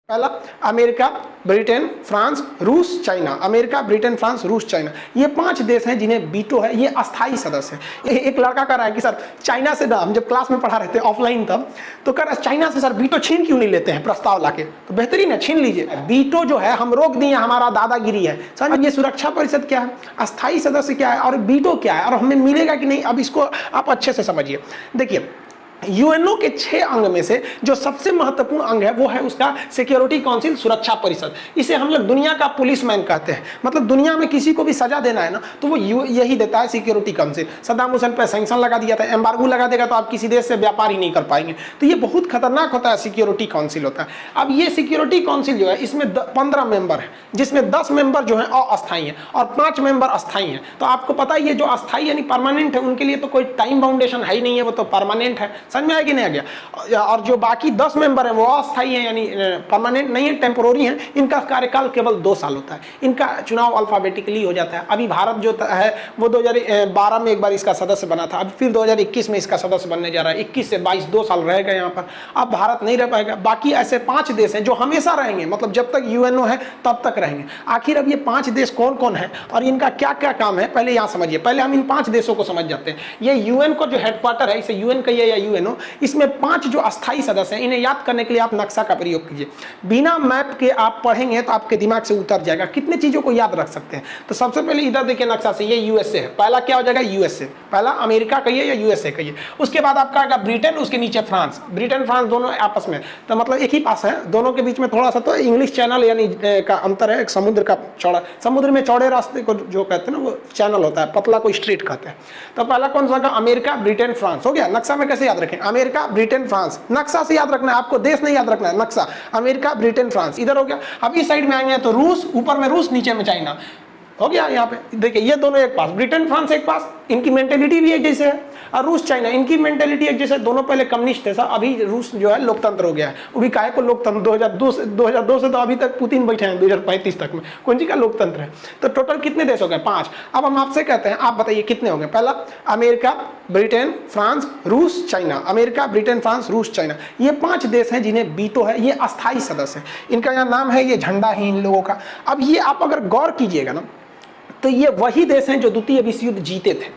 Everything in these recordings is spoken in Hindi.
पहला अमेरिका, ब्रिटेन, फ्रांस, रूस, चाइना। अमेरिका, ब्रिटेन, फ्रांस, रूस, चाइना, ये 5 देश हैं जिन्हें वीटो है, ये अस्थाई सदस्य है। एक लड़का कह रहा है कि सर चाइना से ना, हम जब क्लास में पढ़ा रहे थे ऑफलाइन तब, तो कह रहा है चाइना से सर वीटो छीन क्यों नहीं लेते हैं प्रस्ताव लाके। तो बेहतरीन है, छीन लीजिए। वीटो जो है हम रोक दिए, हमारा दादागिरी है। सर ये सुरक्षा परिषद क्या है, अस्थाई सदस्य क्या है और वीटो क्या है और हमें मिलेगा कि नहीं, अब इसको आप अच्छे से समझिए। देखिए यूएनओ के 6 अंग में से जो सबसे महत्वपूर्ण अंग है वो है उसका सिक्योरिटी काउंसिल, सुरक्षा परिषद। इसे हम लोग दुनिया का पुलिसमैन कहते हैं। मतलब दुनिया में किसी को भी सजा देना है ना तो वो यही देता है, सिक्योरिटी काउंसिल। सद्दाम हुसैन पर सैंक्शन लगा दिया था, एम्बार्गो लगा देगा तो आप किसी देश से व्यापार ही नहीं कर पाएंगे। तो ये बहुत खतरनाक होता है, सिक्योरिटी काउंसिल होता है। अब ये सिक्योरिटी काउंसिल जो है इसमें 15 मेंबर है, जिसमें 10 मेंबर जो है अस्थायी है और 5 मेंबर अस्थायी है। तो आपको पता ही है जो अस्थायी यानी परमानेंट है उनके लिए तो कोई टाइम बाउंडेशन है ही नहीं है, वो तो परमानेंट है। समझ में आया कि नहीं आ गया। और जो बाकी 10 मेंबर हैं वो अस्थायी हैं यानी परमानेंट नहीं है, टेम्पोररी हैं। इनका कार्यकाल केवल 2 साल होता है। इनका चुनाव अल्फाबेटिकली हो जाता है। अभी भारत जो है वो 2012 में एक बार इसका सदस्य बना था, अब फिर 2021 में इसका सदस्य बनने जा रहा है। 21 से 22 2 साल रहेगा यहाँ पर। अब भारत नहीं रह पाएगा। बाकी ऐसे 5 देश हैं जो हमेशा रहेंगे, मतलब जब तक यूएनओ है तब तक रहेंगे। आखिर अब ये 5 देश कौन कौन है और इनका क्या क्या काम है, पहले यहाँ समझिए। पहले हम इन 5 देशों को समझ जाते हैं। ये यूएन का जो हेडक्वार्टर है, इसे यूएन कहिए या यूएनओ, इसमें 5 जो अस्थायी सदस्य हैं, इन्हें याद करने के लिए आप नक्शा का प्रयोग कीजिए। बिना मैप के आप पढ़ेंगे तो आपके दिमाग से उतर जाएगा। कितने चीजों को याद रख सकते हैं, तो सबसे पहले इधर देखिए नक्शा से, ये यूएसए है। पहला क्या हो जाएगा, यूएसए। पहला अमेरिका कहिए या यूएसए कहिए। उसके बाद आपका आएगा ब्रिटेन, उसके नीचे फ्रांस। ब्रिटेन फ्रांस दोनों आपस में, तो मतलब एक ही पास है, दोनों के बीच में थोड़ा सा तो इंग्लिश चैनल यानी का अंतर है। एक समुद्र का चौड़ा, समुद्र में चौड़े रास्ते को जो कहते हैं ना वो चैनल होता है, पतला को स्ट्रीट कहते हैं। तो पहला कौन सा, अमेरिका, ब्रिटेन, फ्रांस। हो गया। नक्शा में कैसे याद रखें, अमेरिका, ब्रिटेन, फ्रांस। नक्शा से याद रखना है, आपको देश नहीं याद रखना है, नक्शा। अमेरिका, ब्रिटेन, फ्रांस इधर हो गया। अब इस साइड में आएंगे तो रूस, ऊपर में रूस, नीचे में चाइना। हो गया। यहाँ पे देखिए ये दोनों एक पास, ब्रिटेन फ्रांस एक पास, इनकी मेंटेलिटी भी एक जैसे है। और रूस चाइना, इनकी मेंटेलिटी एक जैसे। दोनों पहले कम्युनिस्ट थे सर, अभी रूस जो है लोकतंत्र हो गया है। वो भी काहे को लोकतंत्र, 2002 से तो अभी तक पुतिन बैठे हैं 2035 तक में। कौन सी का लोकतंत्र है। तो टोटल कितने देश हो गए, 5। अब हम आपसे कहते हैं, आप बताइए कितने हो गए। पहला अमेरिका, ब्रिटेन, फ्रांस, रूस, चाइना। अमेरिका, ब्रिटेन, फ्रांस, रूस, चाइना, ये 5 देश हैं जिन्हें वीटो है, ये अस्थायी सदस्य है। इनका यहाँ नाम है, ये झंडा है इन लोगों का। अब ये आप अगर गौर कीजिएगा ना तो ये वही देश हैं जो द्वितीय विश्व युद्ध जीते थे,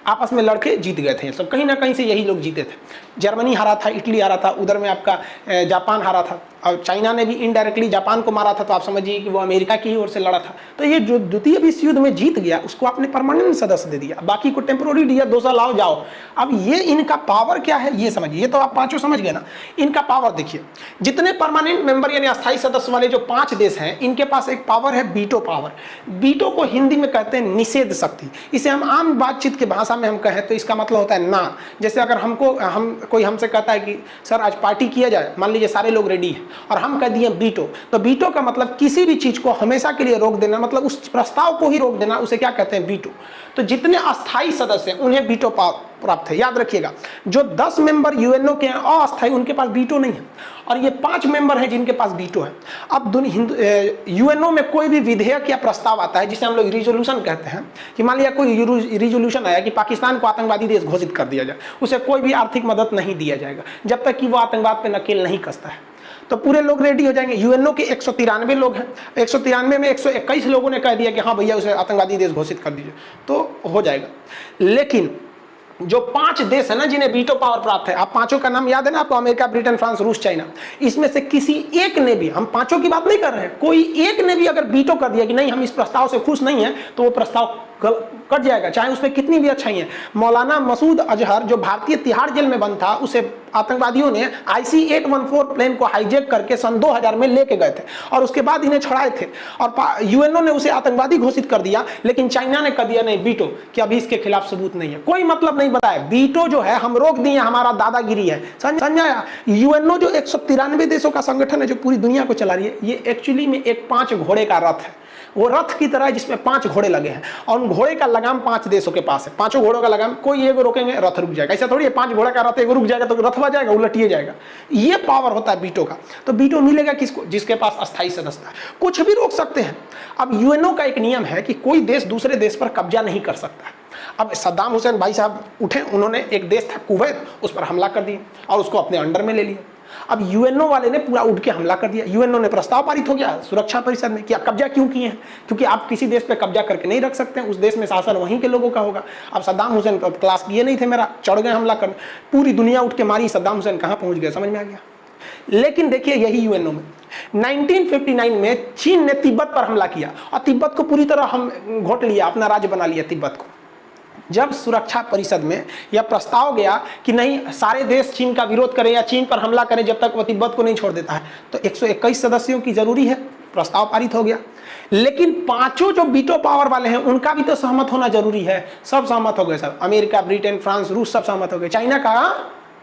आपस में लड़के जीत गए थे। सब कहीं ना कहीं से यही लोग जीते थे। जर्मनी हारा था, इटली हारा था, उधर में आपका जापान हारा था, और चाइना ने भी इनडायरेक्टली जापान को मारा था। तो आप समझिए कि वो अमेरिका की ओर से लड़ा था। तो ये जो द्वितीय विश्व युद्ध में जीत गया उसको आपने परमानेंट सदस्य दे दिया, बाकी को टेम्पोररी दिया, 2 साल आओ जाओ। अब ये इनका पावर क्या है ये समझिए। ये तो आप 5 समझ गए ना। इनका पावर देखिए, जितने परमानेंट मेंबर यानी अस्थायी सदस्य वाले जो 5 देश हैं, इनके पास एक पावर है वीटो पावर। वीटो को हिंदी में कहते हैं निषेध शक्ति। इसे हम आम बातचीत की भाषा में हम कहें तो इसका मतलब होता है ना। जैसे अगर कोई हमसे कहता है कि सर आज पार्टी किया जाए, मान लीजिए सारे लोग रेडी हैं और हम कह दिए वीटो, तो वीटो का मतलब किसी भी चीज को हमेशा के लिए रोक देना, मतलब उस प्रस्ताव को ही रोक देना, उसे क्या कहते हैं, वीटो। तो जितने अस्थायी सदस्य हैं उन्हें वीटो प्राप्त है। याद रखिएगा, जो 10 मेंबर यूएनओ के हैं अस्थायी, उनके पास वीटो नहीं है, और ये 5 मेंबर हैं जिनके पास वीटो है। अब यूएनओ में कोई भी विधेयक या प्रस्ताव आता है जिसे हम लोग रिजोल्यूशन कहते हैं, कि मान लिया कोई रिजोल्यूशन आया कि पाकिस्तान को आतंकवादी देश घोषित कर दिया जाए, उसे कोई भी आर्थिक मदद नहीं दिया जाएगा जब तक कि वो आतंकवाद पर नकेल नहीं कसता है। तो पूरे लोग रेडी हो जाएंगे। यूएनओ के 193 लोग हैं, 193 में 121 लोगों ने कह दिया कि हाँ भैया उसे आतंकवादी देश घोषित कर दीजिए, तो हो जाएगा। लेकिन जो 5 देश है ना जिन्हें वीटो पावर प्राप्त है, आप 5 का नाम याद है ना आपको, अमेरिका, ब्रिटेन, फ्रांस, रूस, चाइना, इसमें से किसी एक ने भी, हम 5 की बात नहीं कर रहे हैं, कोई एक ने भी अगर वीटो कर दिया कि नहीं हम इस प्रस्ताव से खुश नहीं है, तो वो प्रस्ताव कट जाएगा, चाहे उसमें कितनी भी अच्छाई है। मौलाना मसूद अजहर जो भारतीय तिहाड़ जेल में बंद था, उसे आतंकवादियों ने IC-814 प्लेन को हाईजैक करके सन 2000 में लेके गए थे और उसके बाद इन्हें छुड़ाए थे, और यूएनओ ने उसे आतंकवादी घोषित कर दिया। लेकिन चाइना ने कर दिया नहीं वीटो, कि अभी इसके खिलाफ सबूत नहीं है, कोई मतलब नहीं बताया। वीटो जो है हम रोक दिए, हमारा दादागिरी है। समझाया। यूएनओ जो 193 देशों का संगठन है जो पूरी दुनिया को चला रही है, ये एक्चुअली में एक 5 घोड़े का रथ है। वो रथ की तरह जिसमें 5 घोड़े लगे हैं, और उन घोड़े का लगाम 5 देशों के पास है। 5 घोड़ों का लगाम, कोई एगो रोकेंगे रथ रुक जाएगा। ऐसा थोड़ी है 5 घोड़े का रथ एगो रुक जाएगा तो रथ जाएगा, उलटिए जाएगा। ये पावर होता है वीटो का। तो वीटो मिलेगा किसको, जिसके पास अस्थायी सदस्य है, कुछ भी रोक सकते हैं। अब यूएनओ का एक नियम है कि कोई देश दूसरे देश पर कब्जा नहीं कर सकता। अब सद्दाम हुसैन भाई साहब उठे, उन्होंने एक देश था कुवैत, उस पर हमला कर दिया और उसको अपने अंडर में ले लिया। अब यूएनओ वाले ने पूरा उठ के हमला कर दिया। यूएनओ ने प्रस्ताव पारित हो गया सुरक्षा परिषद में कि आप कब्जा क्यों किए हैं, क्योंकि आप किसी देश पे कब्जा करके नहीं रख सकते हैं, उस देश में शासन वहीं के लोगों का होगा। अब सद्दाम हुसैन क्लास किए नहीं थे मेरा, चढ़ गए हमला करने, पूरी दुनिया उठ के मारी, सद्दाम हुसैन कहाँ पहुंच गए समझ में आ गया। लेकिन देखिए यही यूएनओ में 1959 में चीन ने तिब्बत पर हमला किया और तिब्बत को पूरी तरह हम घोट लिया, अपना राज्य बना लिया तिब्बत को। जब सुरक्षा परिषद में यह प्रस्ताव गया कि नहीं सारे देश चीन का विरोध करें या चीन पर हमला करें जब तक वह तिब्बत को नहीं छोड़ देता है, तो 121 सदस्यों की जरूरी है, प्रस्ताव पारित हो गया। लेकिन पांचों जो वीटो पावर वाले हैं उनका भी तो सहमत होना जरूरी है। सब सहमत हो गए सर, अमेरिका, ब्रिटेन, फ्रांस, रूस सब सहमत हो गए। चाइना का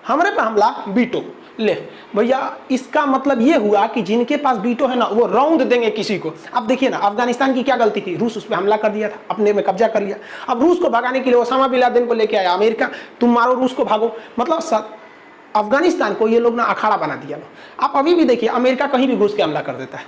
हमारे पे हमला, वीटो ले भैया। इसका मतलब ये हुआ कि जिनके पास वीटो है ना वो रौंद देंगे किसी को। अब देखिए ना अफगानिस्तान की क्या गलती थी, रूस उस पर हमला कर दिया था, अपने में कब्जा कर लिया। अब रूस को भगाने के लिए ओसामा बिन लादेन को लेके आया अमेरिका, तुम मारो रूस को भागो, मतलब अफगानिस्तान को ये लोग ना अखाड़ा बना दिया। आप अभी भी देखिए अमेरिका कहीं भी घुस के हमला कर देता है।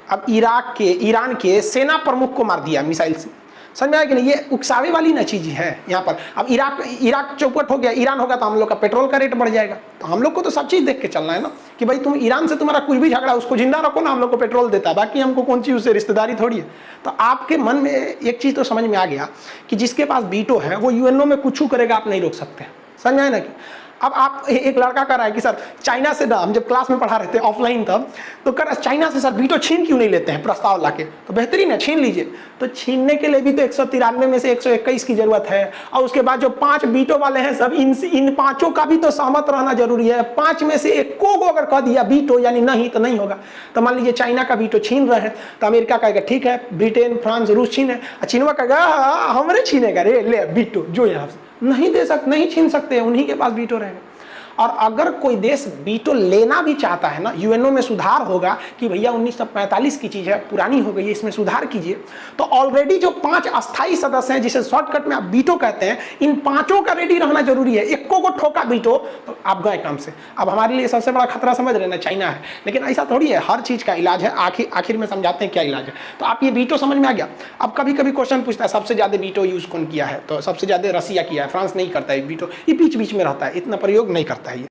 अब ईरान के सेना प्रमुख को मार दिया मिसाइल से, समझ में आया कि नहीं। ये उकसावे वाली ना चीज है यहाँ पर। अब इराक चौपट हो गया, ईरान होगा तो हम लोग का पेट्रोल का रेट बढ़ जाएगा। तो हम लोग को तो सब चीज देख के चलना है ना कि भाई तुम ईरान से तुम्हारा कुछ भी झगड़ा उसको जिंदा रखो ना, हम लोग को पेट्रोल देता है, बाकी हमको कौन सी उससे रिश्तेदारी थोड़ी है। तो आपके मन में एक चीज तो समझ में आ गया कि जिसके पास वीटो है वो यूएनओ में कुछ करेगा, आप नहीं रोक सकते, समझ में आया ना। कि अब आप एक लड़का कह रहा है कि सर चाइना से ना, हम जब क्लास में पढ़ा रहे थे ऑफलाइन तब, तो कर चाइना से सर वीटो छीन क्यों नहीं लेते हैं प्रस्ताव लाके। तो बेहतरीन है, छीन लीजिए। तो छीनने के लिए भी तो 193 में से 121 की जरूरत है, और उसके बाद जो 5 वीटो वाले हैं सब इन पांचों का भी तो सहमत रहना जरूरी है। 5 में से एक को अगर कह दिया वीटो यानी नहीं तो नहीं होगा। तो मान लीजिए चाइना का वीटो छीन रहे हैं तो अमेरिका कहेगा ठीक है, ब्रिटेन, फ्रांस, रूस छीने, चीनवा कहेगा हमारे छीनेगा रे, ले वीटो जो यहाँ से नहीं दे सकते, नहीं छीन सकते, उन्हीं के पास वीटो रहेगा। और अगर कोई देश वीटो लेना भी चाहता है ना, यूएनओ में सुधार होगा कि भैया 1945 की चीज है, पुरानी हो गई है, इसमें सुधार कीजिए। तो ऑलरेडी जो 5 अस्थायी सदस्य हैं जिसे शॉर्टकट में आप वीटो कहते हैं, इन पांचों का रेडी रहना जरूरी है। इक्को को ठोका वीटो तो आप गए काम से। अब हमारे लिए सबसे बड़ा खतरा समझ रहे ना चाइना है, लेकिन ऐसा थोड़ी है, हर चीज का इलाज है। आखिर में समझाते हैं क्या इलाज है। तो आप ये वीटो समझ में आ गया। अब कभी कभी क्वेश्चन पूछता है सबसे ज्यादा वीटो यूज कौन किया है, तो सबसे ज्यादा रसिया किया है, फ्रांस नहीं करता है वीटो, ये बीच बीच में रहता है, इतना प्रयोग नहीं करता।